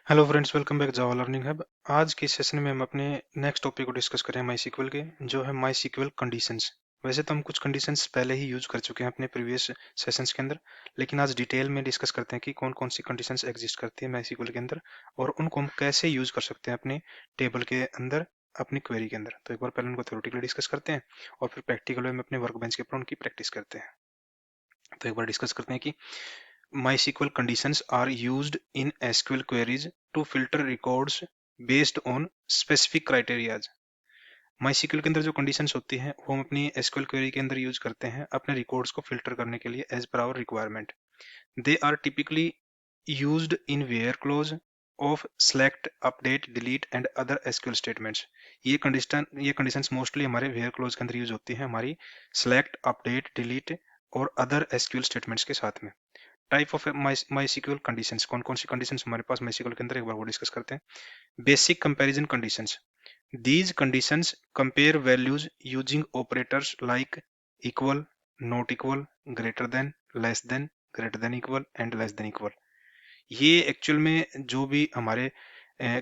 Hello friends, welcome back जावा learning hub. आज के session में हम अपने नेक्स्ट टॉपिक को डिस्कस करें माई सीक्वल के, जो है माई सीक्वल कंडीशंस। वैसे तो हम कुछ कंडीशंस पहले ही यूज कर चुके हैं अपने प्रीवियस सेशंस के अंदर, लेकिन आज डिटेल में डिस्कस करते हैं कि कौन कौन सी कंडीशंस एग्जिस्ट करती है माई सीक्वल के अंदर और उनको हम कैसे यूज कर सकते हैं अपने टेबल के अंदर, अपनी क्वेरी के अंदर। तो एक बार पहले उनको थ्योरेटिकली डिस्कस करते हैं और फिर प्रैक्टिकल वे में अपने वर्क बेंच के ऊपर उनकी प्रैक्टिस करते हैं। तो एक बार डिस्कस करते हैं कि MySQL conditions are used in SQL queries to filter records based on specific criteria। MySQL के अंदर जो कंडीशंस होती हैं वो हम अपनी SQL क्वेरी के अंदर यूज करते हैं अपने रिकॉर्ड्स को फिल्टर करने के लिए as per our requirement. They are typically used in where clause of select update delete and other SQL statements. ये कंडीशंस मोस्टली हमारे वेयर क्लोज के अंदर यूज होती है, हमारी सेलेक्ट अपडेट डिलीट और अदर SQL स्टेटमेंट्स के साथ में। टाइप ऑफ MySQL कंडीशंस, कौन कौन सी कंडीशंस हमारे पास MySQL के अंदर, एक बार वो डिस्कस करते हैं। Basic comparison conditions, these conditions compare values using operators like equal, not equal, greater than, less than, greater than equal and less than equal। ये एक्चुअल में जो भी हमारे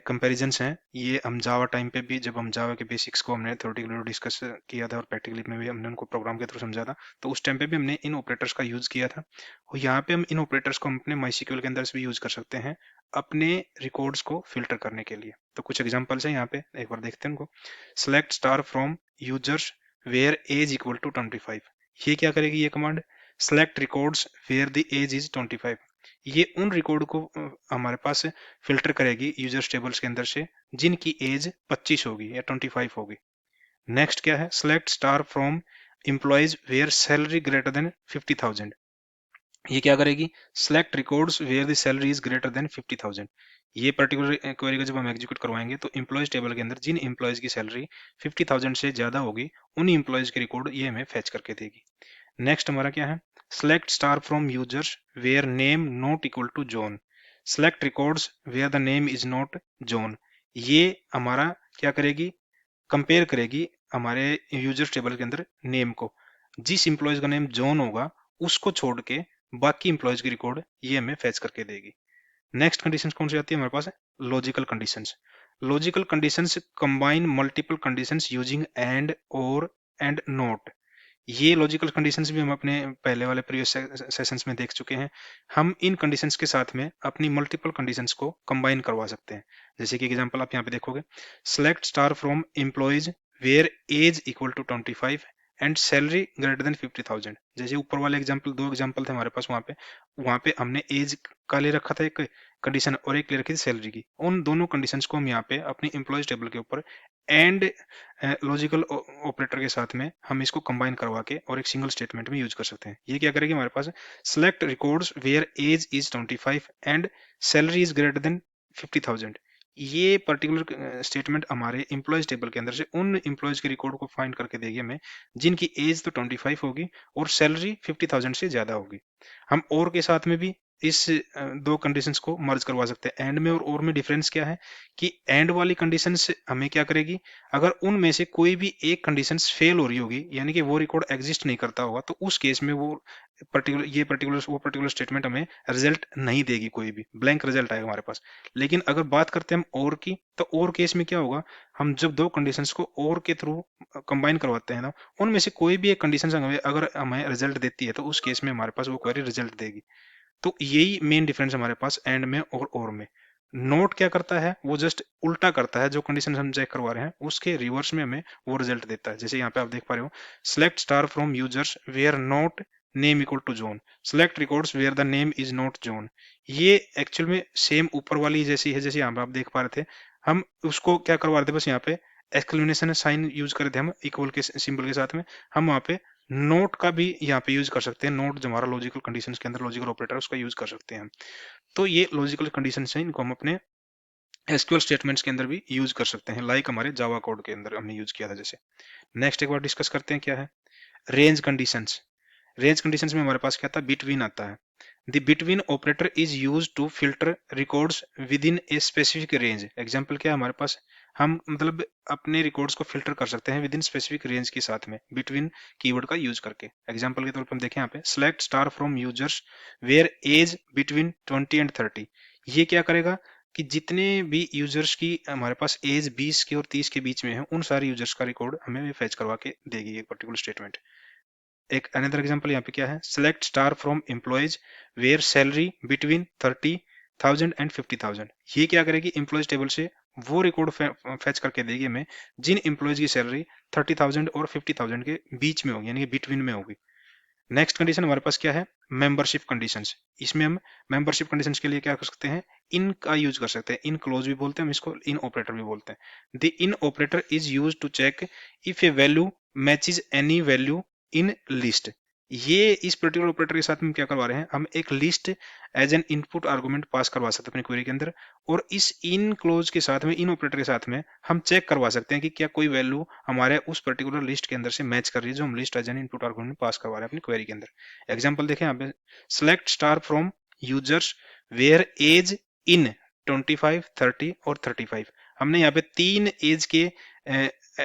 कंपैरिजंस हैं, ये हम जावा टाइम पे भी, जब हम जावा के बेसिक्स को हमने थ्योरेटिकली डिस्कस किया था और प्रैक्टिकली में भी हमने उनको प्रोग्राम के थ्रू समझा था, तो उस टाइम पे भी हमने इन ऑपरेटर्स का यूज किया था। और यहाँ पे हम इन ऑपरेटर्स को हम अपने MySQL के अंदर से भी यूज कर सकते हैं अपने रिकॉर्ड्स को फिल्टर करने के लिए। तो कुछ एग्जांपल्स हैं यहाँ पे, एक बार देखते हैं उनको। Select star from users where age equal to 25। ये क्या करेगी ये command? Select records where the age is 25। ये उन रिकॉर्ड को हमारे पास फिल्टर करेगी यूजर्स टेबल्स के अंदर से जिनकी एज 25 होगी या 25 होगी। नेक्स्ट क्या है? Select star from employees where salary greater than 50,000। ये क्या करेगी? Select records where the salary is greater than 50,000। ये पर्टिकुलर क्वेरी को जब हम एग्जीक्यूट करवाएंगे तो एम्प्लॉयज टेबल के अंदर जिन एम्प्लॉयज की सैलरी 50,000 से ज्यादा होगी उन एम्प्लॉयज के रिकॉर्ड ये हमें फैच करके देगी। नेक्स्ट हमारा क्या है? Select star from users where name not equal to John. Select records where the name is not John. ये हमारा क्या करेगी? कंपेयर करेगी हमारे यूजर्स टेबल के अंदर नेम को। जिस इंप्लॉयज का नेम जॉन होगा उसको छोड़ के बाकी इंप्लॉयज की रिकॉर्ड ये हमें फैच करके देगी। नेक्स्ट कंडीशन कौन सी आती है हमारे पास? Logical conditions. Logical conditions combine multiple conditions using and और एंड नॉट। ये लॉजिकल कंडीशंस भी हम अपने पहले वाले प्रीवियस सेशंस में देख चुके हैं। हम इन कंडीशंस के साथ में अपनी मल्टीपल कंडीशंस को कंबाइन करवा सकते हैं। जैसे कि एग्जांपल आप यहाँ पे देखोगे, select star from employees where age equal to 25 and salary greater than 50,000। जैसे ऊपर वाले एग्जांपल, दो एग्जांपल थे हमारे पास, वहां पे हमने एज का ले रखा था एक कंडीशन और एक ले रखी थी सैलरी की। उन दोनों कंडीशंस को हम यहाँ पे अपनी एम्प्लॉयज टेबल के ऊपर एंड लॉजिकल ऑपरेटर के साथ में हम इसको कंबाइन करवा के और एक सिंगल स्टेटमेंट में यूज कर सकते हैं। ये क्या करेगी हमारे पास? Select records where age is 25 and salary is greater than 50,000। ये पर्टिकुलर स्टेटमेंट हमारे एम्प्लॉयज टेबल के अंदर से उन एम्प्लॉयज के रिकॉर्ड को फाइंड करके देगी हमें जिनकी एज तो 25 होगी और सैलरी 50,000 से ज्यादा होगी। हम और के साथ में भी इस दो कंडीशंस को मर्ज करवा सकते हैं। एंड में और में डिफरेंस क्या है कि एंड वाली कंडीशंस हमें क्या करेगी? अगर उनमें से कोई भी एक कंडीशंस फेल हो रही होगी, यानी कि वो रिकॉर्ड एग्जिस्ट नहीं करता होगा, तो उस केस में वो पर्टिकुलर स्टेटमेंट हमें रिजल्ट नहीं देगी, कोई भी ब्लैंक रिजल्ट आएगा हमारे पास। लेकिन अगर बात करते हैं हम और की, तो और केस में क्या होगा? हम जब दो कंडीशंस को और के थ्रू कंबाइन करवाते हैं ना, उनमें से कोई भी एक कंडीशन अगर हमें रिजल्ट देती है तो उस केस में हमारे पास वो क्वेरी रिजल्ट देगी। तो यही मेन डिफरेंस हमारे पास एंड में और में। नोट क्या करता है? वो जस्ट उल्टा करता है, जो कंडीशन हम चेक करवा रहे हैं उसके रिवर्स में हमें वो रिजल्ट देता है। जैसे यहाँ पे आप देख पा रहे हो, select star from users where not name equal to John, select records where the name is not John. ये एक्चुअल में सेम ऊपर वाली जैसी है, जैसे यहाँ पे आप देख पा रहे थे। हम उसको क्या करवा रहे थे, बस यहाँ पे एक्सक्लेमेशन साइन यूज कर रहे थे हम इक्वल के सिंबल के साथ में। हम वहाँ पे नोट का भी यहाँ पे यूज कर सकते हैं। नोट जो हमारा लॉजिकल कंडीशंस के अंदर लॉजिकल ऑपरेटर है उसका यूज कर सकते हैं हम। तो ये लॉजिकल कंडीशंस हैं, इनको हम अपने एसक्यूएल स्टेटमेंट्स के अंदर भी यूज कर सकते हैं, लाइक हमारे जावा कोड के अंदर हमने यूज किया था जैसे। नेक्स्ट एक बार डिस्कस करते हैं क्या है रेंज कंडीशंस। रेंज कंडीशंस में हमारे पास क्या था? बिटवीन आता है। The between operator is use to filter records within a specific range. Example क्या है हमारे पास? हम मतलब अपने रिकॉर्ड्स को फिल्टर कर सकते हैं विद इन स्पेसिफिक रेंज के साथ में बिटवीन कीवर्ड का यूज करके। एग्जाम्पल के तौर पर हम देखें यहाँ पे, select star from users where age between 20 and 30। ये क्या करेगा? कि जितने भी यूजर्स की हमारे पास एज 20 के और 30 के बीच में है, उन सारे यूजर्स का रिकॉर्ड हमें फेच करवा के देगी एक पर्टिकुलर स्टेटमेंट। एक अनदर एग्जांपल यहाँ पे क्या है, select star from employees where salary between 30,000 and 50,000। ये क्या करेगी, एम्प्लॉयज टेबल से वो रिकॉर्ड फेच करके देगी हमें जिन एम्प्लॉयज की सैलरी 30,000 और 50,000 के बीच में होगी, यानी कि बिटवीन में होगी। नेक्स्ट कंडीशन हमारे पास क्या है, मेंबरशिप कंडीशंस। इसमें हम मेंबरशिप कंडीशंस के लिए क्या कर सकते हैं, इन का यूज कर सकते हैं। इन क्लोज भी बोलते हैं हम इसको, इन ऑपरेटर भी बोलते हैं। The in operator is use to check if a value matches any value in list. ये इस पर्टिकुलर ऑपरेटर के साथ में क्या करवा रहे हैं, हम एक list as an input argument pass करवा सकते हैं अपनी क्वेरी के अंदर, और इस इन क्लोज के साथ में, इन ऑपरेटर के साथ में हम चेक करवा सकते हैं कि क्या कोई वैल्यू हमारे उस पर्टिकुलर लिस्ट के अंदर से मैच कर रही है जो हम list as an input argument pass करवा रहे हैं अपनी क्वेरी के अंदर। एग्जांपल देखें यहाँ पे, select star from users where age in 25, 30 और 35। हमने यहाँ पे 3 एज के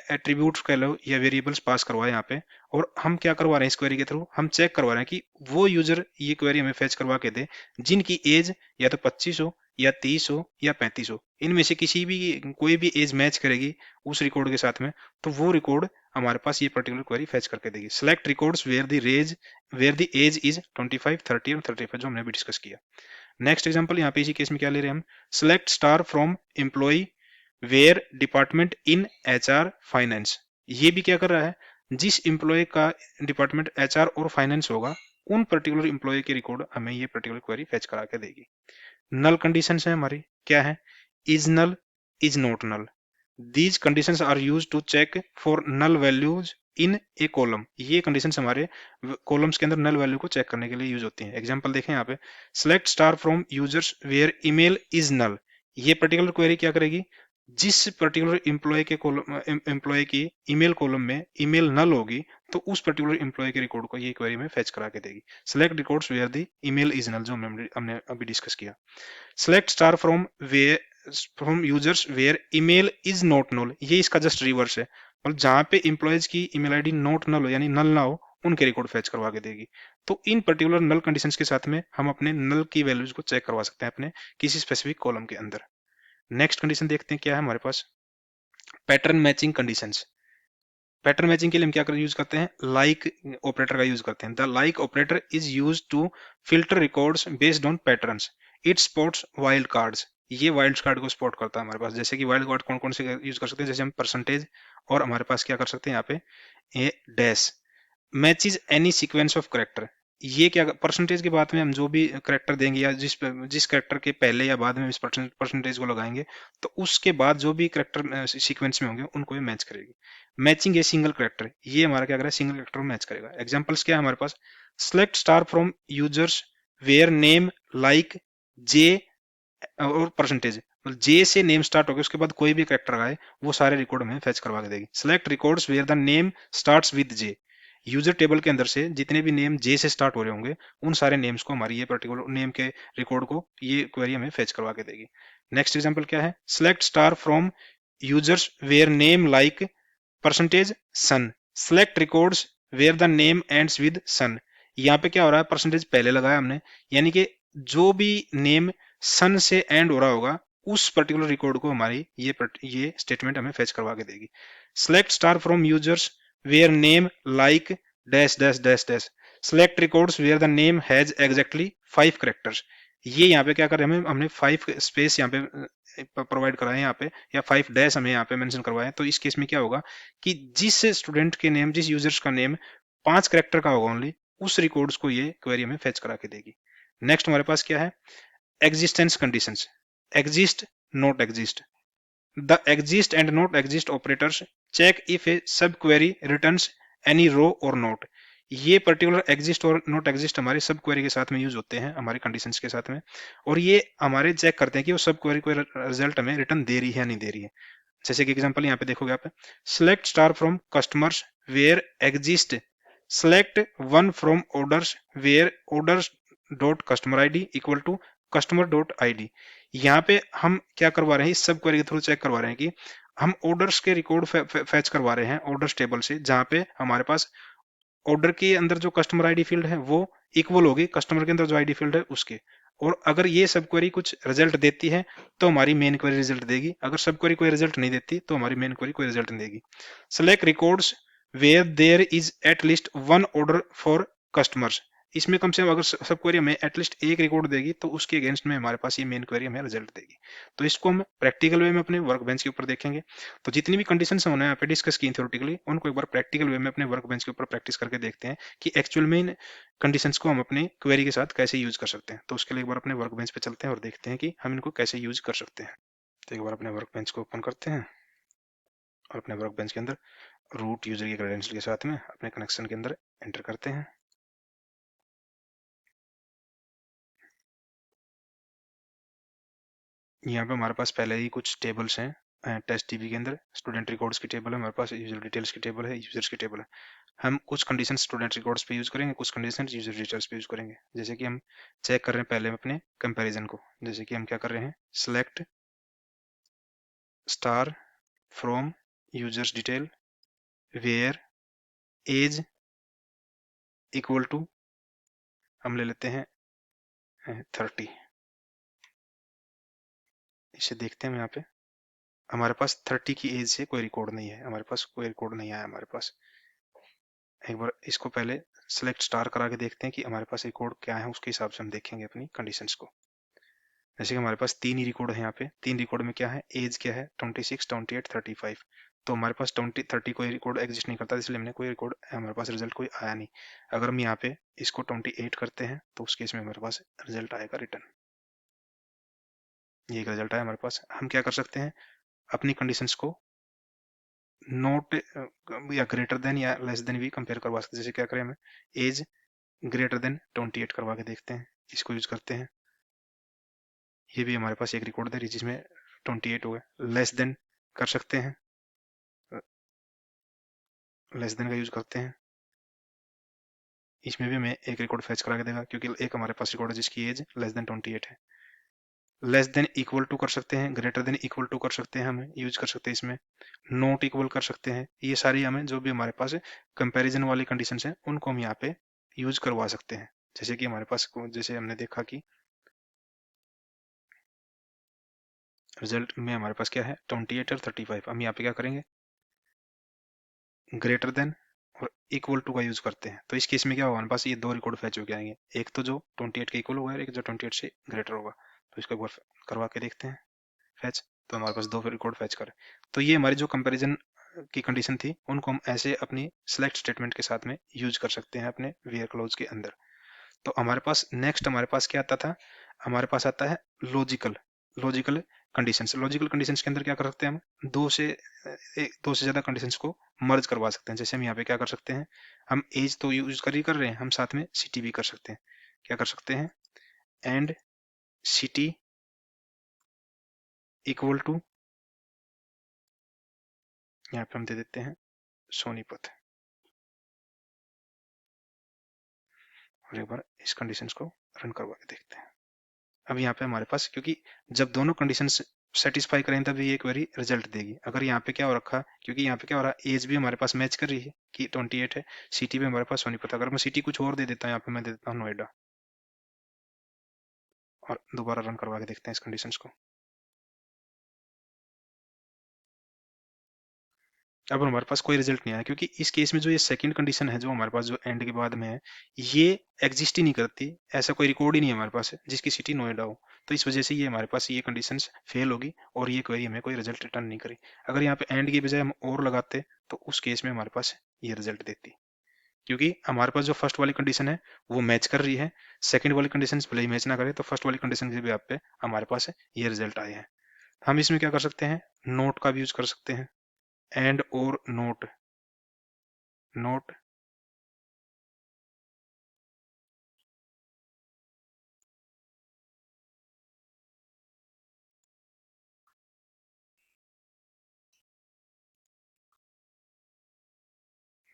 एट्रीब्यूट्स कह लो या वेरिएबल्स पास करवाए यहाँ पे, और हम क्या करवा रहे हैं इस क्वेरी के थ्रू, हम चेक करवा रहे हैं कि वो यूजर ये क्वेरी हमें फेच करवा के दे जिनकी एज या तो 25 हो या 30 हो या 35 हो, इनमें से किसी भी कोई भी एज मैच करेगी उस रिकॉर्ड के साथ में, तो वो रिकॉर्ड हमारे पास ये पर्टिकुलर क्वेरी फेच करके देगी। Select records where the age is 25, 30 और 35, जो हमने अभी डिस्कस किया। नेक्स्ट एग्जांपल यहाँ पे इसी केस में क्या ले रहे हैं हम, select star from employee where department in HR finance. ये भी क्या कर रहा है, जिस एम्प्लॉय का डिपार्टमेंट एचआर और फाइनेंस होगा उन पर्टिकुलर एम्प्लॉय के रिकॉर्ड हमें ये पर्टिकुलर क्वेरी फेच करा के देगी। नल कंडीशंस है हमारी, क्या है, is null, is not null. These conditions are used to check for null values in a column. ये कंडीशंस हमारे कॉलम्स के अंदर नल वैल्यू को चेक करने के लिए यूज होती हैं। एग्जांपल देखें यहाँ पे, select star from users where email is null. ये पर्टिकुलर क्वेरी क्या करेगी, जिस पर्टिकुलर एम्प्लॉय की ईमेल कॉलम में ईमेल नल होगी तो उस पर्टिकुलर एम्प्लॉय के रिकॉर्ड को ये क्वेरी में फेच करा के देगी। Select records where the email is null, जो हमने अभी डिस्कस किया। Select star from users where email is not null, ये इसका जस्ट रिवर्स है, मतलब जहां पे एम्प्लॉयज की ईमेल आईडी नॉट नल हो यानी नल ना हो उनके रिकॉर्ड फेच करवा के देगी। तो इन पर्टिकुलर नल कंडीशंस के साथ में हम अपने नल की वैल्यूज को चेक करवा सकते हैं अपने किसी स्पेसिफिक कॉलम के अंदर। नेक्स्ट कंडीशन देखते हैं क्या है हमारे पास, pattern matching conditions. Pattern matching के लिए हम क्या यूज करते हैं, लाइक ऑपरेटर का यूज करते हैं। The like operator is use to filter records based on patterns, it spots wild cards. ये वाइल्ड कार्ड को स्पॉट करता है हमारे पास। जैसे कि वाइल्ड कार्ड कौन कौन से यूज कर सकते हैं, जैसे हम परसेंटेज, और हमारे पास क्या कर सकते हैं यहाँ पे a dash, matches any sequence of character. ये क्या, परसेंटेज के बाद में हम जो भी करेक्टर देंगे या जिस करेक्टर के पहले या बाद में इस परसेंटेज को लगाएंगे तो उसके बाद जो भी करेक्टर सीक्वेंस में होंगे उनको ये मैच करेगी। मैचिंग ए सिंगल करेक्टर, ये हमारा क्या करेगा, सिंगल करेक्टर को मैच करेगा। एग्जांपल्स क्या है हमारे पास, select star from users where name like J और परसेंटेज, मतलब जे से नेम स्टार्ट हो गया उसके बाद कोई भी करेक्टर आए वो सारे रिकॉर्ड में फेच करवा के देगी। Select records where the name starts with J, user table के अंदर से जितने भी नेम जे से स्टार्ट हो रहे होंगे उन सारे नेम्स को हमारी ये पर्टिकुलर नेम के रिकॉर्ड को ये क्वेरी हमें फेच करवा के देगी। नेक्स्ट एग्जांपल क्या है, select star from users where name like percentage son, select records where the name ends with son. यहाँ पे क्या हो रहा है, परसेंटेज पहले लगाया हमने, यानी कि जो भी नेम सन से एंड हो रहा होगा उस पर्टिकुलर रिकॉर्ड को हमारी ये स्टेटमेंट हमें फेच करवा के देगी। Select star from users where name like dash dash dash dash, select records where the name has exactly 5 characters. ये यहाँ पे क्या कर रहे हैं, हमने 5 स्पेस यहाँ पे प्रोवाइड कराए यहाँ पे, या 5 डैश हमें यहाँ पे मेंशन करवाए। तो इस केस में क्या होगा कि जिस स्टूडेंट के नेम, जिस यूजर्स का नेम 5 करेक्टर का होगा ओनली, उस रिकॉर्ड्स को ये क्वेरी हमें फेच करा के देगी। नेक्स्ट हमारे पास क्या है, existence conditions, exist not exist। the exist and not exist operators check if a subquery returns any row or not। ये पर्टिकुलर एग्जिस्ट और नॉट एग्जिस्ट हमारे सब क्वेरी के साथ में यूज होते हैं हमारे कंडीशंस के साथ में, और ये हमारे चेक करते हैं कि वो सब क्वेरी को रिजल्ट हमें रिटर्न दे रही है या नहीं दे रही है। जैसे कि एग्जांपल यहाँ पे देखोगे आप, select star from customers where exist, select one from orders where orders dot customer ID equal to customer dot ID. यहाँ पे हम क्या करवा रहे हैं, इस सब क्वेरी के थ्रू चेक करवा रहे हैं कि हम ऑर्डर्स के रिकॉर्ड फैच करवा रहे हैं ऑर्डर्स टेबल से, जहाँ पे हमारे पास ऑर्डर के अंदर जो कस्टमर आईडी फील्ड है वो इक्वल होगी कस्टमर के अंदर जो आईडी फील्ड है उसके, और अगर ये सब क्वेरी कुछ रिजल्ट देती है तो हमारी मेन क्वेरी रिजल्ट देगी, अगर सब क्वेरी कोई रिजल्ट नहीं देती तो हमारी मेन क्वेरी कोई रिजल्ट नहीं देगी। Select records where there is at least one order for customers. इसमें कम से कम अगर सब क्वेरी हमें एटलीस्ट एक रिकॉर्ड देगी तो उसके अगेंस्ट में हमारे पास ये मेन क्वेरी हमें रिजल्ट देगी। तो इसको हम प्रैक्टिकल वे में अपने वर्क बेंच के ऊपर देखेंगे। तो जितनी भी कंडीशन हमने यहाँ पे डिस्कस की थ्योरेटिकली, उनको एक बार प्रैक्टिकल वे में अपने वर्क बेंच के ऊपर प्रैक्टिस करके देखते हैं कि एक्चुअल में इन कंडीशंस को हम अपनी क्वेरी के साथ कैसे यूज कर सकते हैं। तो उसके लिए एक बार अपने वर्क बेंच पे चलते हैं और देखते हैं कि हम इनको कैसे यूज कर सकते हैं। तो एक बार अपने वर्क बेंच को ओपन करते हैं और अपने वर्क बेंच के अंदर रूट यूजर के क्रेडेंशियल के साथ में अपने कनेक्शन के अंदर एंटर करते हैं। यहाँ पे हमारे पास पहले ही कुछ टेबल्स हैं। टेस्ट टीवी के अंदर स्टूडेंट रिकॉर्ड्स की टेबल है हमारे पास, यूजर डिटेल्स की टेबल है, यूजर्स की टेबल है। हम कुछ कंडीशन स्टूडेंट रिकॉर्ड्स पे यूज करेंगे, कुछ कंडीशन यूजर डिटेल्स पे यूज करेंगे। जैसे कि हम चेक कर रहे हैं पहले अपने कंपैरिजन को, जैसे कि हम क्या कर रहे हैं, select star from users detail where age equal to, हम ले लेते हैं 30। इसे देखते हैं हम यहाँ पे, हमारे पास 30 की एज से कोई रिकॉर्ड नहीं है, हमारे पास कोई रिकॉर्ड नहीं आया हमारे पास। एक बार इसको पहले सेलेक्ट स्टार करा के देखते हैं कि हमारे पास रिकॉर्ड क्या है, उसके हिसाब से हम देखेंगे अपनी कंडीशंस को। जैसे कि हमारे पास 3 ही रिकॉर्ड है यहाँ पे, 3 रिकॉर्ड में क्या है, एज क्या है 26, 28, 35। तो हमारे पास 30 कोई रिकॉर्ड एग्जिस्ट नहीं करता, इसलिए हमने कोई रिकॉर्ड, हमारे पास रिजल्ट कोई आया नहीं। अगर हम यहाँ पे इसको 28 करते हैं तो उस केस में हमारे पास रिजल्ट आएगा रिटर्न, ये रिजल्ट आया हमारे पास। हम क्या कर सकते हैं, अपनी कंडीशंस को नोट या ग्रेटर देन या लेस देन भी कंपेयर करवा सकते हैं। जैसे क्या करें, हमें एज ग्रेटर देन 28 करवा के देखते हैं, इसको यूज करते हैं। ये भी हमारे पास एक रिकॉर्ड दे रही है जिसमें 28 हो गया। लेस देन कर सकते हैं, लेस देन का यूज करते हैं, इसमें भी हमें एक रिकॉर्ड फैच करा के देगा क्योंकि एक हमारे पास रिकॉर्ड है जिसकी एज लेस देन 28 है। लेस देन इक्वल टू कर सकते हैं, ग्रेटर देन इक्वल टू कर सकते हैं, हम यूज कर सकते हैं इसमें, नॉट इक्वल कर सकते हैं। ये सारी हमें जो भी हमारे पास कंपैरिजन वाली कंडीशंस हैं उनको हम यहाँ पे यूज करवा सकते हैं। जैसे कि हमारे पास, जैसे हमने देखा कि रिजल्ट में हमारे पास क्या है 28 और 35, हम यहाँ पे क्या करेंगे, ग्रेटर देन और इक्वल टू का यूज करते हैं। तो इस केस में क्या होगा, हमारे पास ये दो रिकॉर्ड फैच होके आएंगे, एक तो जो 28 के इक्वल होगा और एक जो 28 से ग्रेटर होगा। तो इसको एक बार करवा के देखते हैं फैच, तो हमारे पास दो रिकॉर्ड फैच करें। तो ये हमारी जो कंपैरिजन की कंडीशन थी उनको हम ऐसे अपनी सिलेक्ट स्टेटमेंट के साथ में यूज कर सकते हैं अपने वेयर क्लोज के अंदर। तो हमारे पास नेक्स्ट हमारे पास क्या आता था, हमारे पास आता है logical, logical conditions. Logical conditions के अंदर क्या कर सकते हैं, हम दो से ज्यादा कंडीशंस को मर्ज करवा सकते हैं। जैसे हम यहाँ पे क्या कर सकते हैं, हम एज तो यूज कर रहे हैं, हम साथ में सिटी भी कर सकते हैं। क्या कर सकते हैं, एंड सिटी इक्वल टू, यहाँ पे हम दे देते हैं सोनीपत। और एक बार इस कंडीशंस को रन करवा के देखते हैं। अब यहाँ पे हमारे पास, क्योंकि जब दोनों कंडीशंस सेटिस्फाई करें तभी ये क्वेरी रिजल्ट देगी। अगर यहाँ पे क्या हो रखा, क्योंकि यहाँ पे क्या हो रहा है, एज भी हमारे पास मैच कर रही है कि 28 है, सिटी भी हमारे पास सोनीपत। अगर मैं सिटी कुछ और दे देता हूँ, यहाँ पे मैं दे देता हूँ नोएडा, और दोबारा रन करवा के देखते हैं इस कंडीशंस को। अब हमारे पास कोई रिजल्ट नहीं आया, क्योंकि इस केस में जो ये सेकंड कंडीशन है जो हमारे पास जो एंड के बाद में है, ये एग्जिस्ट ही नहीं करती। ऐसा कोई रिकॉर्ड ही नहीं है हमारे पास जिसकी सिटी नोएडा हो। तो इस वजह से ये हमारे पास ये कंडीशंस फेल होगी और ये क्वेरी हमें कोई रिजल्ट रिटर्न नहीं करी। अगर यहाँ पे एंड की बजाय हम और लगाते तो उस केस में हमारे पास ये रिजल्ट देती, क्योंकि हमारे पास जो फर्स्ट वाली कंडीशन है वो मैच कर रही है। सेकंड वाली कंडीशन भले ही मैच ना करे तो फर्स्ट वाली कंडीशन के भी आप पे हमारे पास ये रिजल्ट आए हैं। हम इसमें क्या कर सकते हैं, नोट का भी यूज कर सकते हैं, एंड और नोट, नोट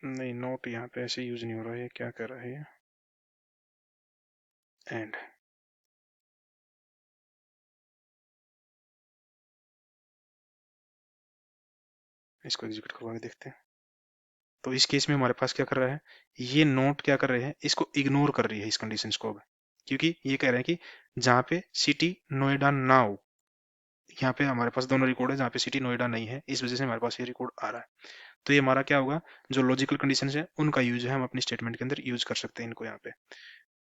नहीं, नोट यहाँ पे ऐसे यूज नहीं हो रहा है, क्या कर रहा है, एंड। इसको एग्जीक्यूट करवा के देखते हैं। तो इस केस में हमारे पास क्या कर रहा है, ये नोट क्या कर रहे हैं, इसको इग्नोर कर रही है इस कंडीशंस को अब, क्योंकि ये कह रहे हैं कि जहाँ पे सिटी नोएडा ना हो। यहाँ पे हमारे पास दोनों रिकॉर्ड है जहाँ पे सिटी नोएडा नहीं है, इस वजह से हमारे पास ये रिकॉर्ड आ रहा है। तो ये हमारा क्या होगा, जो लॉजिकल कंडीशन है उनका यूज है, हम अपनी स्टेटमेंट के अंदर यूज कर सकते हैं इनको यहाँ पे।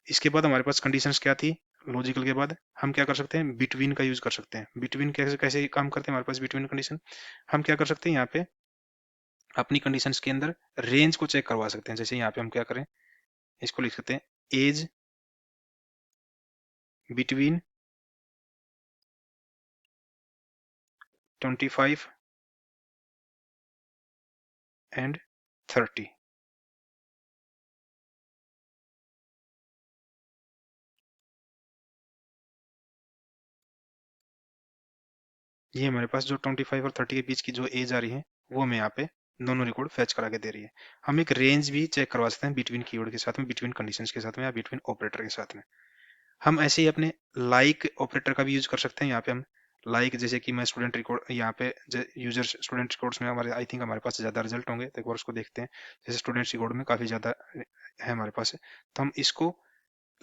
इसके बाद हमारे पास कंडीशंस क्या थी, लॉजिकल के बाद हम क्या कर सकते हैं, बिटवीन का यूज कर सकते हैं। बिटवीन कैसे कैसे काम करते हैं हमारे पास बिटवीन कंडीशन, हम क्या कर सकते हैं यहाँ पे अपनी कंडीशंस के अंदर रेंज को चेक करवा सकते हैं। जैसे यहाँ पे हम क्या करें, इसको लिख सकते हैं एज बिटवीन 25 एंड 30। ये हमारे पास जो 25 और 30 के बीच की जो एज आ रही है वो हमें यहाँ पे दोनों रिकॉर्ड फैच करा के दे रही है। हम एक रेंज भी चेक करवा सकते हैं बिटवीन कीवर्ड के साथ में, बिटवीन कंडीशंस के साथ में, या बिटवीन ऑपरेटर के साथ में। हम ऐसे ही अपने लाइक ऑपरेटर का भी यूज कर सकते हैं। यहाँ पे हम लाइक जैसे कि मैं स्टूडेंट रिकॉर्ड यहाँ पे यूजर स्टूडेंट रिकॉर्ड्स में हमारे आई थिंक हमारे पास ज्यादा रिजल्ट होंगे, तो एक बार उसको देखते हैं। जैसे स्टूडेंट रिकॉर्ड में काफी ज्यादा है हमारे पास, तो हम इसको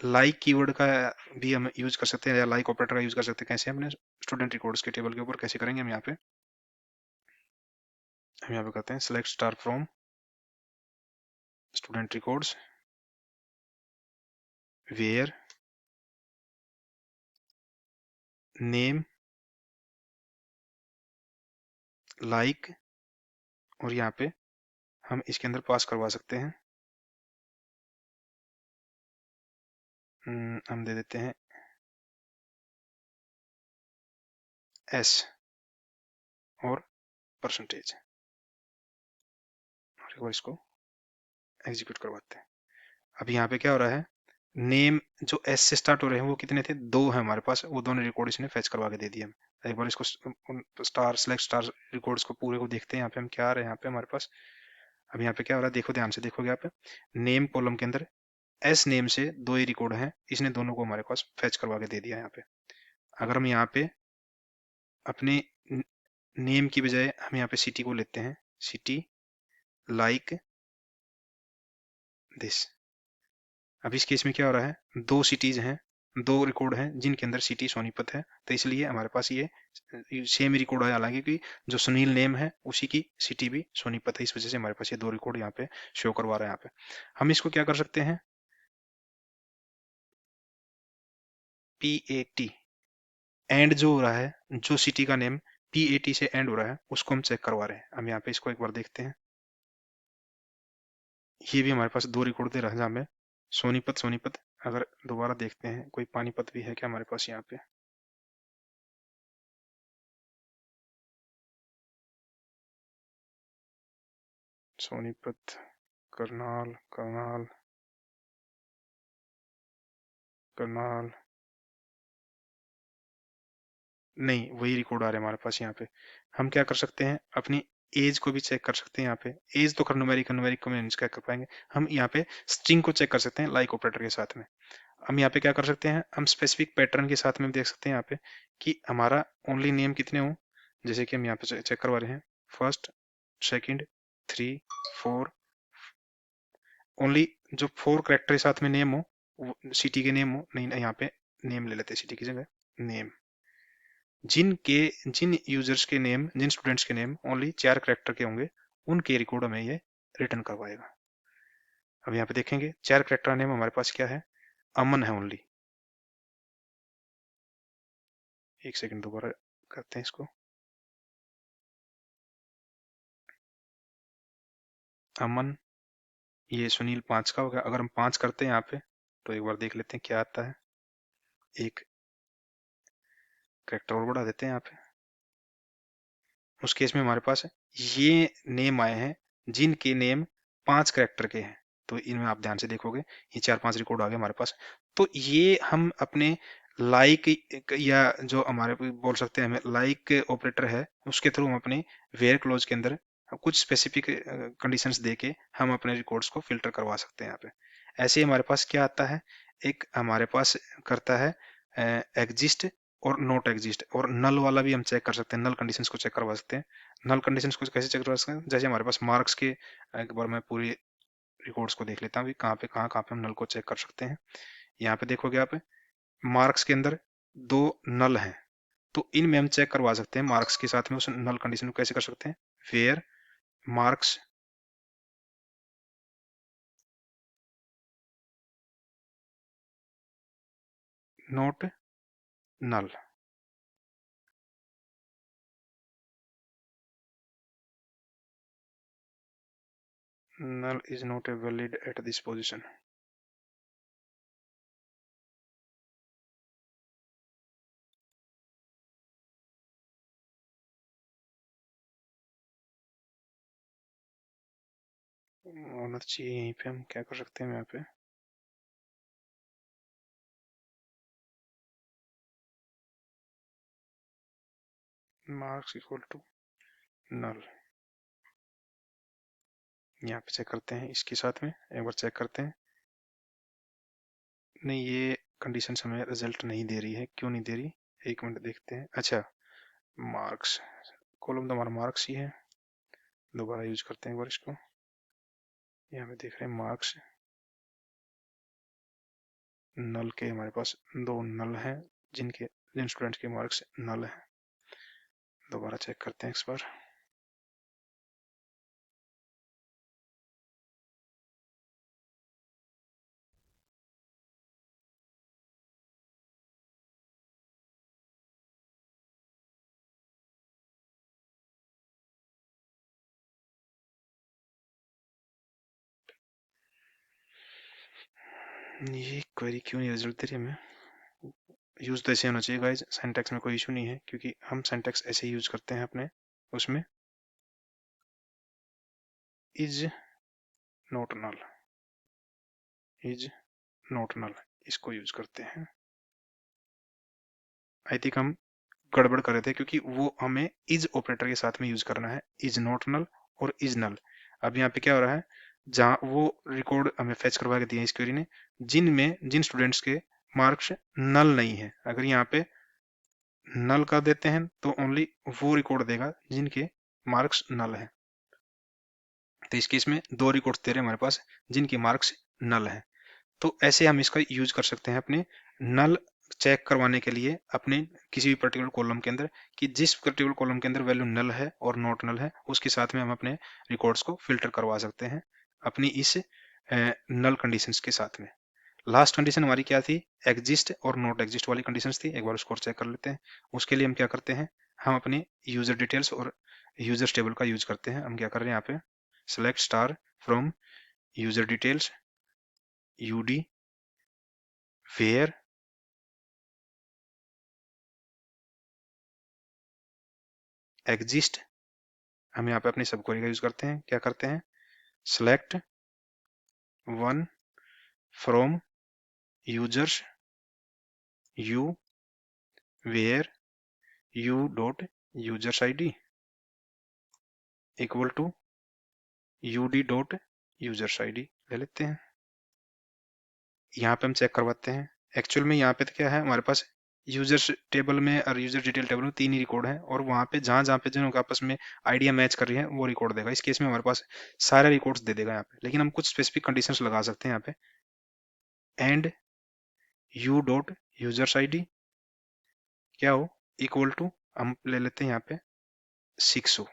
लाइक कीवर्ड का भी हम यूज कर सकते हैं, या लाइक ऑपरेटर का यूज कर सकते हैं। कैसे, हमने स्टूडेंट रिकॉर्ड्स के टेबल के ऊपर कैसे करेंगे, हम यहाँ पे करते हैं select star from student records where name like, और यहाँ पे हम इसके अंदर पास करवा सकते हैं, हम दे देते हैं एस और परसेंटेज, और इसको एग्जीक्यूट करवाते हैं। अब यहाँ पे क्या हो रहा है, नेम जो एस से स्टार्ट हो रहे हैं वो कितने थे, दो है हमारे पास, वो दोनों रिकॉर्ड इसने फेच करवा के दे दिए। हम एक बार इसको स्टार सेलेक्ट स्टार रिकॉर्ड्स को पूरे को देखते हैं। यहाँ पे हम क्या आ रहे हैं यहाँ पे हमारे पास, अब यहाँ पे क्या हो रहा है, देखो ध्यान से देखोगे आप, नेम कॉलम के अंदर एस नेम से दो ही रिकॉर्ड हैं, इसने दोनों को हमारे पास फेच करवा के दे दिया यहाँ पे। अगर हम यहाँ पे अपने नेम की बजाय हम यहाँ पे सिटी को लेते हैं, सिटी लाइक दिस। अब इस केस में क्या हो रहा है, दो सिटीज हैं, दो रिकॉर्ड हैं जिनके अंदर सिटी सोनीपत है, तो इसलिए हमारे पास ये सेम रिकॉर्ड है। हालांकि कि जो सुनील नेम है उसी की सिटी भी सोनीपत है, इस वजह से हमारे पास ये दो रिकॉर्ड यहाँ पे शो करवा रहा है। यहाँ पे हम इसको क्या कर सकते हैं, PAT एंड जो हो रहा है, जो सिटी का नेम PAT से एंड हो रहा है उसको हम चेक करवा रहे हैं। हम यहाँ पे इसको एक बार देखते हैं, ये भी हमारे पास दो रिकॉर्ड दे रहा है जहाँ में सोनीपत सोनीपत। अगर दोबारा देखते हैं कोई पानीपत भी है क्या हमारे पास यहाँ पे, सोनीपत करनाल करनाल करनाल, नहीं वही रिकॉर्ड आ रहे हैं हमारे पास यहाँ पे। हम क्या कर सकते हैं, अपनी एज को भी चेक कर सकते हैं। यहाँ पे एज तो कर न्यूमेरिक न्यूमेरिक को नहीं चेक कर पाएंगे, हम यहाँ पे स्ट्रिंग को चेक कर सकते हैं लाइक ऑपरेटर के साथ में। हम यहाँ पे क्या कर सकते हैं, हम स्पेसिफिक पैटर्न के साथ में देख सकते हैं यहाँ पे कि हमारा ओनली नेम कितने हो। जैसे कि हम यहाँ पे चेक करवा रहे हैं फर्स्ट सेकंड 3 4, ओनली जो 4 करेक्टर के साथ में नेम हो, सिटी के नेम हो, नहीं यहाँ पे नेम ले लेते हैं सिटी की जगह नेम। जिन यूजर्स के नेम, जिन स्टूडेंट्स के नेम ओनली 4 करेक्टर के होंगे, उनके रिकॉर्ड हमें ये रिटर्न करवाएगा। अब यहाँ पे देखेंगे 4 करेक्टर नेम हमारे पास क्या है, अमन है ओनली। एक सेकंड दोबारा करते हैं इसको, अमन, ये सुनील 5 का हो गया। अगर हम 5 करते हैं यहाँ पे तो एक बार देख लेते हैं क्या आता है, एक करेक्टर और बढ़ा देते हैं यहाँ पे। उस केस में हमारे पास ये नेम आए हैं जिनके नेम 5 करेक्टर के हैं, तो इनमें आप ध्यान से देखोगे ये 4-5 रिकॉर्ड आ गए हमारे पास। तो ये हम अपने लाइक या जो हमारे बोल सकते हैं हमें लाइक ऑपरेटर है उसके थ्रू हम अपने वेयर क्लोज के अंदर कुछ स्पेसिफिक कंडीशंस देके हम अपने रिकॉर्ड्स को फिल्टर करवा सकते हैं यहाँ पे। ऐसे ही हमारे पास क्या आता है, एक हमारे पास करता है एग्जिस्ट और नॉट एग्जिस्ट, और नल वाला भी हम चेक कर सकते हैं, नल कंडीशंस को चेक करवा सकते हैं। नल कंडीशंस को कैसे चेक करवा सकते हैं, जैसे हमारे पास मार्क्स के, एक बार मैं पूरी रिकॉर्ड्स को देख लेता हूँ कहाँ पे हम नल को चेक कर सकते हैं। यहाँ पे देखोगे आप मार्क्स के अंदर 2 नल हैं, तो इनमें हम चेक करवा सकते हैं मार्क्स के साथ में उस नल कंडीशन को कैसे कर सकते हैं, where marks not null. null is not a valid at this position। होना चाहिए यहीं पे, हम क्या कर सकते हैं यहाँ पे, मार्क्स इक्वल टू नल। यहाँ पे चेक करते हैं इसके साथ में, एक बार चेक करते हैं। नहीं, ये कंडीशन हमें रिजल्ट नहीं दे रही है, क्यों नहीं दे रही, एक मिनट देखते हैं। अच्छा, मार्क्स कॉलम तो हमारा मार्क्स ही है, दोबारा यूज करते हैं एक बार इसको। यहाँ पे देख रहे हैं मार्क्स नल के, हमारे पास 2 नल हैं जिन स्टूडेंट्स के मार्क्स नल हैं। दोबारा चेक करते हैं इस बार। ये क्वेरी क्यों नहीं रिजल्ट दे रही हमें, यूज तो ऐसे होना चाहिए गाइज, सिंटैक्स में कोई इशू नहीं है, क्योंकि हम सिंटैक्स ऐसे ही यूज करते हैं अपने उसमें, is not null, is not null, इसको यूज करते हैं। आई थिंक हम गड़बड़ कर रहे थे, क्योंकि वो हमें इज ऑपरेटर के साथ में यूज करना है, इज नॉट नल और इज नल। अब यहाँ पे क्या हो रहा है, जहां वो रिकॉर्ड हमें फेच करवा के दिए इस क्वेरी ने, जिन स्टूडेंट्स के मार्क्स नल नहीं है, अगर यहाँ पे नल कर देते हैं तो ओनली वो रिकॉर्ड देगा जिनके मार्क्स नल है। तो इस केस में 2 रिकॉर्ड दे रहे हैं हमारे पास जिनके मार्क्स नल है। तो ऐसे हम इसका यूज कर सकते हैं अपने नल चेक करवाने के लिए अपने किसी भी पर्टिकुलर कॉलम के अंदर, कि जिस पर्टिकुलर कॉलम के अंदर वैल्यू नल है और नॉट नल है, उसके साथ में हम अपने रिकॉर्ड्स को फिल्टर करवा सकते हैं अपनी इस नल कंडीशंस के साथ में। लास्ट कंडीशन हमारी क्या थी, एग्जिस्ट और नॉट एग्जिस्ट वाली कंडीशंस थी, एक बार उसको चेक कर लेते हैं। उसके लिए हम क्या करते हैं, हम अपने यूजर डिटेल्स और यूजर टेबल का यूज करते हैं। हम क्या कर रहे हैं यहाँ पे, select star from user details UD where exist, हम यहाँ पे अपनी सब क्वेरी का यूज करते हैं। क्या करते हैं, select one from users U where U dot users ID equal to UD dot users ID ले लेते हैं। यहाँ पे हम चेक करवाते हैं, एक्चुअल में यहाँ पे तो क्या है हमारे पास, यूजर्स टेबल में और यूजर डिटेल टेबल में 3 ही रिकॉर्ड है, और वहाँ पे जहाँ जहाँ पे जिनके आपस में आइडिया मैच कर रही है वो रिकॉर्ड देगा। इस केस में हमारे पास सारे रिकॉर्ड्स दे देगा यहाँ पे, लेकिन हम कुछ स्पेसिफिक कंडीशंस लगा सकते हैं यहाँ पे, and you dot users ID क्या हो, इक्वल टू, हम ले लेते हैं यहाँ पे 600।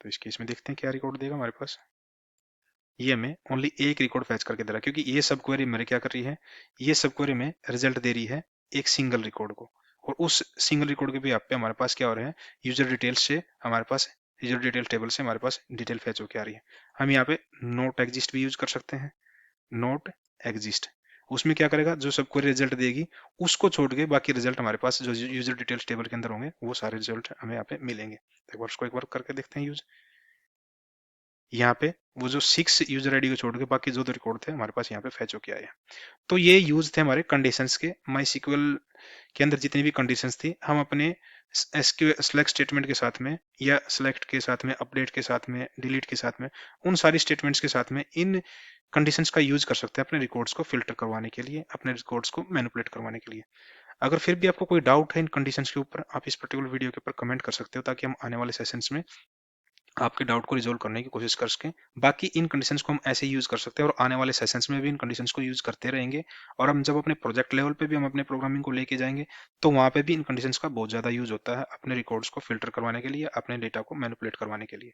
तो इस केस में देखते हैं क्या रिकॉर्ड देगा हमारे पास। ये हमें ओनली एक रिकॉर्ड फैच करके दे रहा है, क्योंकि ये सब क्वेरी मेरे क्या कर रही है, ये सब क्वेरी में रिजल्ट दे रही है एक सिंगल रिकॉर्ड को, और उस सिंगल रिकॉर्ड के भी आप पे हमारे पास क्या हो रहे हैं, यूजर डिटेल्स से हमारे पास, यूजर डिटेल टेबल से हमारे पास डिटेल फैच होके आ रही है। हम यहाँ पे नोट एग्जिस्ट भी यूज कर सकते हैं, नोट एग्जिस्ट, उसमें क्या करेगा, जो सब क्वेरी रिजल्ट देगी उसको छोड़ के बाकी रिजल्ट हमारे पास जो यूजर डिटेल्स टेबल के अंदर होंगे वो सारे रिजल्ट हमें यहाँ पे मिलेंगे। एक बार उसको एक बार करके देखते हैं यूज। यहाँ पे वो जो 6 यूजर आईडी को छोड़ के बाकी जो 2 रिकॉर्ड थे हमारे पास यहाँ पे फैच होके आए। तो ये यूज थे हमारे कंडीशंस के, माई सीक्वल के अंदर जितनी भी कंडीशंस थी हम अपने सेलेक्ट स्टेटमेंट के साथ में, या सेलेक्ट के साथ में, अपडेट के साथ में, डिलीट के साथ में, उन सारी स्टेटमेंट्स के साथ में इन कंडीशंस का यूज कर सकते हैं अपने रिकॉर्ड्स को फिल्टर करवाने के लिए, अपने रिकॉर्ड्स को मैनिपुलेट करवाने के लिए। अगर फिर भी आपको कोई डाउट है इन कंडीशंस के ऊपर, आप इस पर्टिकुलर वीडियो के ऊपर कमेंट कर सकते हो, ताकि हम आने वाले सेशंस में आपके डाउट को रिजोल्व करने की कोशिश कर सकें। बाकी इन कंडीशंस को हम ऐसे यूज कर सकते हैं और आने वाले सेशंस में भी इन कंडीशंस को यूज करते रहेंगे। और हम जब अपने प्रोजेक्ट लेवल पे भी हम अपने प्रोग्रामिंग को लेके जाएंगे तो वहां पे भी इन कंडीशंस का बहुत ज्यादा यूज होता है अपने रिकॉर्ड्स को फिल्टर करवाने के लिए, अपने डेटा को मैनिपुलेट करवाने के लिए।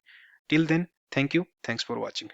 Till then, thank you, thanks for watching.